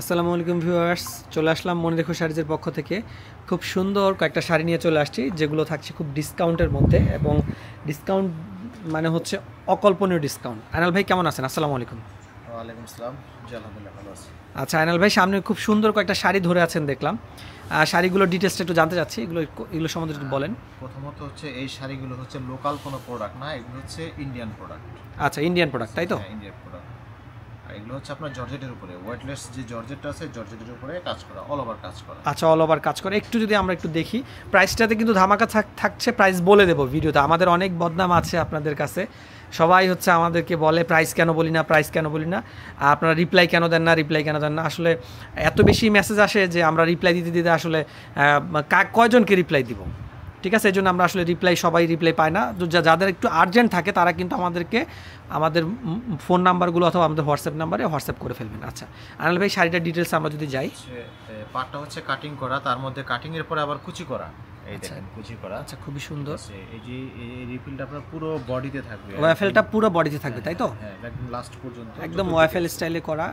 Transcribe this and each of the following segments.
আসসালামু আলাইকুম ভিউয়ার্স, চলে আসলাম মনে রেখো শাড়িজের পক্ষ থেকে। খুব সুন্দর কয়েকটা শাড়ি নিয়ে চলে আসছি, যেগুলো থাকছে খুব ডিসকাউন্টের মধ্যে, এবং ডিসকাউন্ট মানে হচ্ছে অকল্পনীয় ডিসকাউন্ট। আইনাল ভাই কেমন আছেন? আসসালামু আলাইকুম। ওয়ালাইকুম আসসালাম। জি আলহামদুলিল্লাহ ভালো আছি। আচ্ছা আইনাল ভাই, সামনে খুব সুন্দর কয়েকটা শাড়ি ধরে আছেন দেখলাম। শাড়িগুলোর ডিটেলসটা একটু জানতে চাচ্ছি, এগুলো সম্বন্ধে একটু বলেন। প্রথমত হচ্ছে এই শাড়িগুলো হচ্ছে লোকাল কোনো প্রোডাক্ট না, এগুলো হচ্ছে ইন্ডিয়ান প্রোডাক্ট। আচ্ছা, ইন্ডিয়ান প্রোডাক্ট তাই তো? Indian product. আর এগুলো হচ্ছে আপনার জর্জেটের উপরে, ওয়েটলেস যে জর্জেটটা আছে জর্জেটের উপরে কাজ করা, অল ওভার কাজ করা। আচ্ছা, অল ওভার কাজ করে। একটু যদি আমরা একটু দেখি, প্রাইসটাতে কিন্তু ধামাকা থাকছে, প্রাইস বলে দেবো ভিডিওতে। আমাদের অনেক বদনাম আছে আপনাদের কাছে, সবাই হচ্ছে আমাদেরকে বলে প্রাইস কেন বলি না, প্রাইস কেন বলি না, আপনারা রিপ্লাই কেন দেন না, রিপ্লাই কেন দেন না। আসলে এত বেশি মেসেজ আসে যে আমরা রিপ্লাই দিতে দিতে আসলে কয়জনকে রিপ্লাই দিব, ঠিক আছে? এই জন্য আমরা আসলে সবাই রিপ্লাই পায় না। যাদের একটু আর্জেন্ট থাকে তারা কিন্তু আমাদেরকে আমাদের ফোন নাম্বারগুলো অথবা আমাদের হোয়াটসঅ্যাপ নাম্বারে হোয়াটসঅ্যাপ করে ফেলবেন। আচ্ছা আনাল ভাই, শাড়িটার ডিটেলস আমরা যদি যাই, পাটটা হচ্ছে কাটিং করা, তার মধ্যে কাটিং এর পরে আবার কুচি করা। এই দেখেন কুচি করা। আচ্ছা, খুবই সুন্দর। এই যে এই রিফিলটা আপনার পুরো বডিতে থাকবে, ওয়াফেলটা পুরো বডিতে থাকবে তাই তো? হ্যাঁ, একদম লাস্ট পর্যন্ত একদম ওয়াফেল স্টাইলে করা,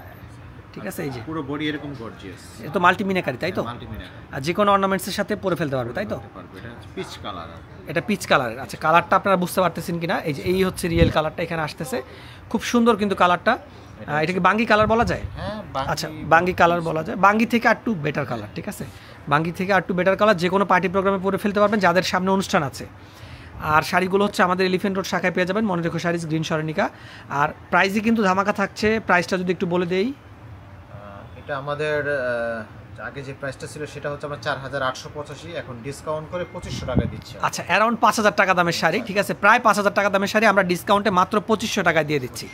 ঠিক আছে? এই যে পুরো বডি এরকম গর্জিয়াস। এটা তো মাল্টিমিনাকারি তাই তো? মাল্টিমিনাকারি। আর যে কোনো অর্নামেন্টসের সাথে পরে ফেলতে পারবে তাই তো? এটা হচ্ছে পিচ কালার। এটা পিচ কালারের। আচ্ছা, কালারটা আপনারা বুঝতে পারতেছেন কিনা, এই যে এই হচ্ছে রিয়েল কালারটা এখানে আসতেছে, খুব সুন্দর কিন্তু কালারটা। এটাকে বাঙ্গি কালার বলা যায়? হ্যাঁ, আচ্ছা, বাঙ্গি কালার বলা যায়। বাঙ্গি থেকে আর একটু বেটার কালার, ঠিক আছে? বাঙ্গি থেকে আর একটু বেটার কালার, যে কোনো পার্টি প্রোগ্রামে পরে ফেলতে পারবেন যাদের সামনে অনুষ্ঠান আছে। আর শাড়িগুলো হচ্ছে আমাদের এলিফেন্ট রোড শাখায় পেয়ে যাবেন, মনে রেখো শাড়িজ, গ্রিন সরণিকা। আর প্রাইসই কিন্তু ধামাকা থাকছে। প্রাইসটা যদি একটু বলে দেই, এটা আমাদের আগে যে প্রাইসটা ছিল সেটা হচ্ছে আমরা 4885, এখন ডিসকাউন্ট করে 2500 টাকা দিচ্ছি। আচ্ছা, অ্যারাউন্ড 5000 টাকা দামের শাড়ি, ঠিক আছে? প্রায় 5000 টাকা দামের শাড়ি আমরা ডিসকাউন্টে মাত্র 2500 টাকায় দিয়ে দিচ্ছি,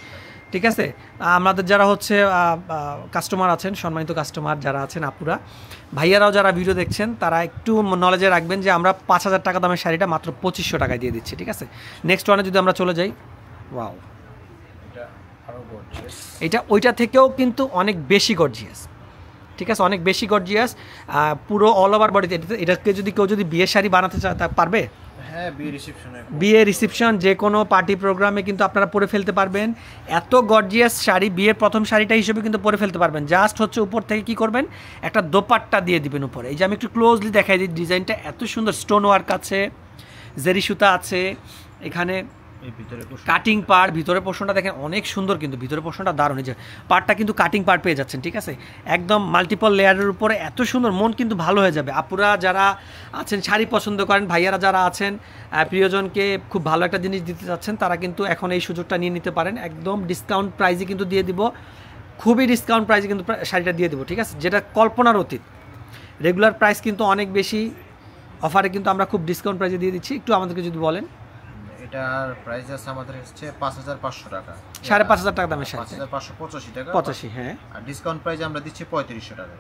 ঠিক আছে? আমাদের যারা হচ্ছে কাস্টমার আছেন, সম্মানিত কাস্টমার যারা আছেন, আপুরা ভাইয়ারাও যারা ভিডিও দেখছেন, তারা একটু নলেজে রাখবেন যে আমরা 5000 টাকা দামের শাড়িটা মাত্র 2500 টাকায় দিয়ে দিচ্ছি, ঠিক আছে? নেক্সট ওয়ানে যদি আমরা চলে যাই, ওয়াও, এটা ওইটা থেকেও কিন্তু অনেক বেশি গর্জিয়াস, ঠিক আছে? অনেক বেশি গর্জিয়াস, পুরো অল ওভার বডিতে। এটাকে যদি কেউ বিয়ের শাড়ি বানাতে চায় তা পারবে। হ্যাঁ, বিয়ে রিসেপশন যে কোনো পার্টি প্রোগ্রামে কিন্তু আপনারা পরে ফেলতে পারবেন। এত গর্জিয়াস শাড়ি, বিয়ের প্রথম শাড়িটা হিসেবে কিন্তু পরে ফেলতে পারবেন। জাস্ট হচ্ছে উপর থেকে কি করবেন, একটা দোপাট্টা দিয়ে দিবেন উপরে। এই যে আমি একটু ক্লোজলি দেখাই দিই, ডিজাইনটা এত সুন্দর, স্টোন ওয়ার্ক আছে, জেরি সুতা আছে এখানে, কাটিং পার, ভিতরের পোর্শনটা দেখেন অনেক সুন্দর, কিন্তু ভিতরের পোর্শনটা দারুণ। এই যে পার্টটা কিন্তু কাটিং পার্ট পেয়ে যাচ্ছেন, ঠিক আছে? একদম মাল্টিপল লেয়ারের উপরে, এত সুন্দর, মন কিন্তু ভালো হয়ে যাবে। আপুরা যারা আছেন শাড়ি পছন্দ করেন, ভাইয়ারা যারা আছেন প্রিয়জনকে খুব ভালো একটা জিনিস দিতে চাচ্ছেন, তারা কিন্তু এখন এই সুযোগটা নিয়ে নিতে পারেন। একদম ডিসকাউন্ট প্রাইসে কিন্তু দিয়ে দিব, খুবই ডিসকাউন্ট প্রাইসে কিন্তু শাড়িটা দিয়ে দেবো, ঠিক আছে? যেটা কল্পনার অতীত। রেগুলার প্রাইস কিন্তু অনেক বেশি, অফারে কিন্তু আমরা খুব ডিসকাউন্ট প্রাইসে দিয়ে দিচ্ছি। একটু আমাদেরকে যদি বলেন। এটার প্রাইস আছে আমাদের হচ্ছে 5500 টাকা, 5500 টাকা দামের শাড়ি, 5585 টাকা, 85। হ্যাঁ, আর ডিসকাউন্ট প্রাইসে আমরা দিচ্ছি 3500 টাকা,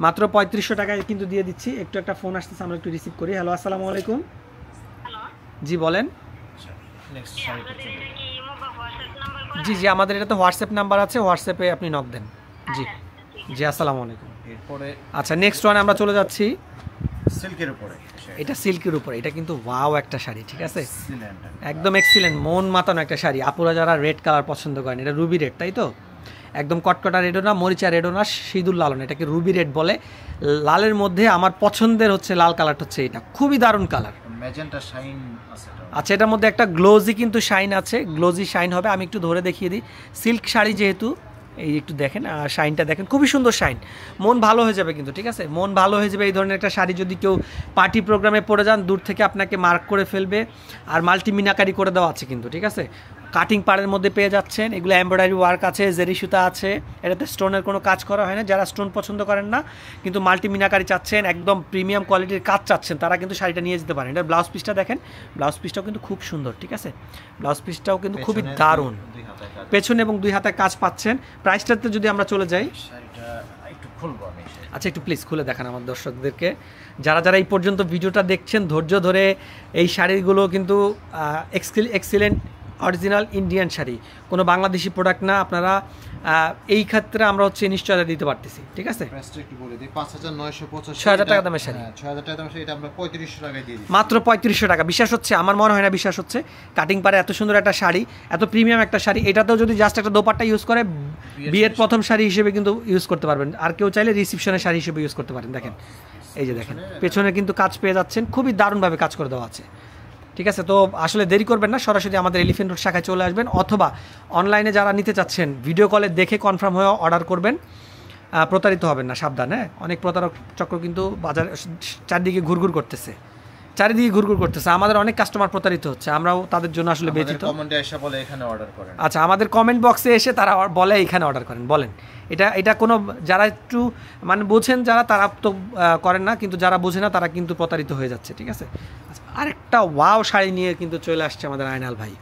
মাত্র 3500 টাকায় কিন্তু দিয়ে দিচ্ছি। একটা ফোন আসতেছে, আমরা একটু রিসিভ করি। হ্যালো, আসসালামু আলাইকুম। হ্যালো, জি বলেন। নেক্সট জি জি, আমাদের এটা তো হোয়াটসঅ্যাপ নাম্বার আছে, হোয়াটসঅ্যাপে আপনি নক দেন। জি জি, আসসালামু আলাইকুম। এরপরে আচ্ছা, নেক্সট ওয়ানে আমরা চলে যাচ্ছি। সিল্কের উপরে, এটা সিল্কের উপরে, এটা কিন্তু ওয়াও একটা শাড়ি, ঠিক আছে? একদম এক্সিলেন্ট, মন মাতানো একটা শাড়ি। আপুরা যারা রেড কালার পছন্দ করেন, এটা রুবি রেড তাই তো? একদম কটকটা রেডও না, মরিচা রেডও না, সিঁদুর লালন, এটাকে রুবি রেড বলে। লালের মধ্যে আমার পছন্দের হচ্ছে লাল কালারটা, হচ্ছে এটা খুবই দারুণ কালার। ম্যাজেন্টা শাইন আছে। আচ্ছা, এটার মধ্যে একটা গ্লোজি কিন্তু শাইন আছে, গ্লোজি শাইন হবে। আমি একটু ধরে দেখিয়ে দিই। সিল্ক শাড়ি যেহেতু, এই একটু দেখেন, শাইনটা দেখেন, খুবই সুন্দর শাইন। মন ভালো হয়ে যাবে কিন্তু, ঠিক আছে? মন ভালো হয়ে যাবে। এই ধরনের একটা শাড়ি যদি কেউ পার্টি প্রোগ্রামে পরে যান, দূর থেকে আপনাকে মার্ক করে ফেলবে। আর মাল্টি মিনাকারি করে দেওয়া আছে কিন্তু, ঠিক আছে? কাটিং পাড়ের মধ্যে পেয়ে যাচ্ছেন, এগুলো এমব্রয়ডারি ওয়ার্ক আছে, জেরি সুতা আছে, এটাতে স্টোনের কোনো কাজ করা হয় না। যারা স্টোন পছন্দ করেন না কিন্তু মাল্টি মিনাকারি চাচ্ছেন, একদম প্রিমিয়াম কোয়ালিটির কাজ চাচ্ছেন, তারা কিন্তু শাড়িটা নিয়ে যেতে পারেন। এটার ব্লাউজ পিসটা দেখেন, ব্লাউজ পিসটাও কিন্তু খুব সুন্দর, ঠিক আছে? ব্লাউজ পিসটাও কিন্তু খুবই দারুণ, পেছনে এবং 2 হাতে কাজ পাচ্ছেন। প্রাইসটাতে যদি আমরা চলে যাই, শাড়িটা একটু খুলবো আমি। আচ্ছা, একটু প্লিজ খুলে দেখান আমার দর্শকদেরকে। যারা যারা এই পর্যন্ত ভিডিওটা দেখছেন ধৈর্য ধরে, এই শাড়িগুলো কিন্তু এক্সিলেন্ট অরিজিনাল ইন্ডিয়ান শাড়ি, কোনো বাংলাদেশি প্রোডাক্ট না। আপনারা এই ক্ষেত্রে আমরা হচ্ছে নিশ্চয়তা দিতে পারতেছি, ঠিক আছে। প্রাইসটা একটু বলে দিই, 5985 6,000 টাকা দামের শাড়ি, 6000 টাকা দামের শাড়ি, এটা আমরা 3500 টাকায় দিয়ে দিচ্ছি, মাত্র 3500 টাকা। বিশ্বাস হচ্ছে? আমার মনে হয় না বিশ্বাস হচ্ছে। কাটিং পারে এত সুন্দর একটা শাড়ি, এত প্রিমিয়াম একটা শাড়ি, এটাতেও যদি জাস্ট একটা দোপাট্টা ইউজ করে বিয়ের প্রথম শাড়ি হিসেবে কিন্তু ইউজ করতে পারবেন। আর কেউ চাইলে রিসেপশনের শাড়ি হিসেবে ইউজ করতে পারেন। দেখেন, এই যে দেখেন পেছনে কিন্তু কাজ পেয়ে যাচ্ছেন, খুবই দারুণভাবে কাজ করে দেওয়া আছে, ঠিক আছে। তো আসলে দেরি করবেন না, সরাসরি আমাদের এলিফ্যান্ট রোড শাখায় চলে আসবেন, অথবা অনলাইনে যারা নিতে চাচ্ছেন ভিডিও কলে দেখে কনফার্ম হয়ে অর্ডার করবেন। প্রতারিত হবেন না, সাবধান। হ্যাঁ, অনেক প্রতারক চক্র কিন্তু বাজার চারদিকে ঘুরঘুর করতেছে, আমাদের অনেক কাস্টমার প্রতারিত হচ্ছে, আমরাও তাদের জন্য আসলে ব্যথিত। কমেন্টে এসে বলে এখানে অর্ডার করেন। আচ্ছা, আমাদের কমেন্ট বক্সে এসে তারা বলে এখানে অর্ডার করেন। বলেন, এটা কোনো যারা একটু মানে বোঝেন যারা, তারা তো করেন না, কিন্তু যারা বোঝে না তারা কিন্তু প্রতারিত হয়ে যাচ্ছে, ঠিক আছে। আচ্ছা, আরেকটা ওয়াও শাড়ি নিয়ে কিন্তু চলে আসছে আমাদের আয়নাল ভাই,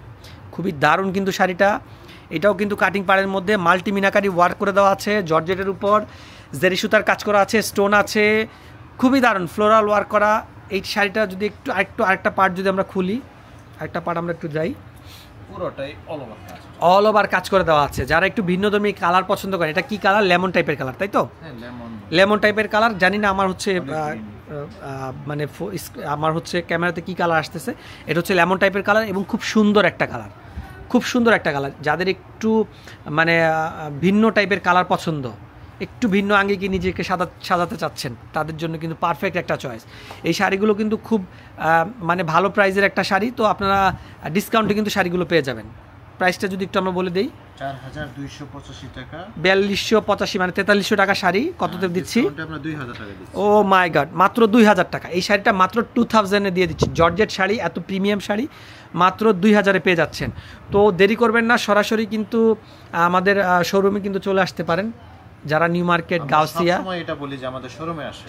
খুবই দারুণ কিন্তু শাড়িটা। এটাও কিন্তু কাটিং পাড়ের মধ্যে মাল্টি মিনাকারি ওয়ার্ক করে দেওয়া আছে, জর্জেটের উপর জেরি সুতার কাজ করা আছে, স্টোন আছে, খুবই দারুণ ফ্লোরাল ওয়ার্ক করা। এই শাড়িটা যদি আরেকটা পার্ট যদি আমরা খুলি, আরেকটা পার্ট আমরা একটু যাই, পুরোটাই অল ওভার কাজ করে দেওয়া আছে। যারা একটু ভিন্নধর্মী কালার পছন্দ করেন, এটা কি কালার? লেমন টাইপের কালার, তাই তো? লেমন টাইপের কালার, জানি না আমার হচ্ছে মানে আমার হচ্ছে ক্যামেরাতে কি কালার আসতেছে, এটা হচ্ছে লেমন টাইপের কালার এবং খুব সুন্দর একটা কালার, খুব সুন্দর একটা কালার। যাদের একটু মানে ভিন্ন টাইপের কালার পছন্দ, একটু ভিন্ন আঙ্গিকে নিজেকে সাজাতে চাচ্ছেন, তাদের জন্য কিন্তু পারফেক্ট একটা চয়েস। এই শাড়িগুলো কিন্তু খুব মানে ভালো প্রাইসের একটা শাড়ি, তো আপনারা ডিসকাউন্টে কিন্তু শাড়িগুলো পেয়ে যাবেন। প্রাইসটা যদি একটু আমরা বলে দিই, 4285 টাকা, 4285 মানে 4300 টাকা শাড়ি কততে দিচ্ছি? আমরা 2000 টাকা দিচ্ছি। ও মাই গড, মাত্র 2000 টাকা। এই শাড়িটা মাত্র 2000-এ দিয়ে দিচ্ছি। জর্জেট শাড়ি, এত প্রিমিয়াম শাড়ি মাত্র 2000-এ পেয়ে যাচ্ছেন। তো দেরি করবেন না, সরাসরি কিন্তু আমাদের শোরুমে কিন্তু চলে আসতে পারেন। যারা নিউ মার্কেট, গাউসিয়া, এটা বলি যে আমাদের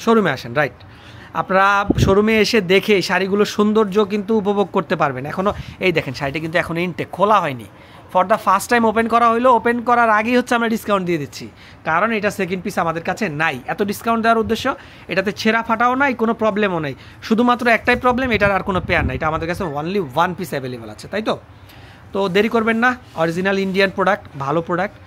শোরুমে আসেন, রাইট। আপনারা শোরুমে এসে দেখে শাড়িগুলো সৌন্দর্য কিন্তু উপভোগ করতে পারবেন। এখনও এই দেখেন শাড়িটা কিন্তু এখনও ইনটেক, খোলা হয়নি, for the first time open করা হইলো। ওপেন করার আগেই হচ্ছে আমরা ডিসকাউন্ট দিয়ে দিচ্ছি, কারণ এটা সেকেন্ড পিস আমাদের কাছে নাই। এত ডিসকাউন্ট দেওয়ার উদ্দেশ্য, এটাতে ছেঁড়া ফাটাও নাই, কোনো প্রবলেমও নেই, শুধুমাত্র একটাই প্রবলেম, এটার আর কোনো পেয়ার নাই। এটা আমাদের কাছে অনলি ওয়ান পিস অ্যাভেলেবেল আছে, তাই তো? তো দেরি করবেন না, অরিজিনাল ইন্ডিয়ান প্রোডাক্ট, ভালো প্রোডাক্ট।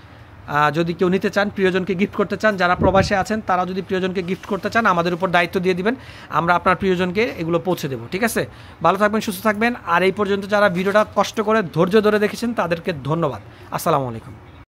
যদি কেউ নিতে চান, প্রিয়জনকে গিফট করতে চান, যারা প্রবাসে আছেন তারা যদি প্রিয়জনকে গিফট করতে চান, আমাদের উপর দায়িত্ব দিয়ে দিবেন, আমরা আপনার প্রিয়জনকে এগুলো পৌঁছে দেবো, ঠিক আছে। ভালো থাকবেন, সুস্থ থাকবেন। আর এই পর্যন্ত যারা ভিডিওটা কষ্ট করে ধৈর্য ধরে দেখেছেন তাদেরকে ধন্যবাদ। আসসালামু আলাইকুম।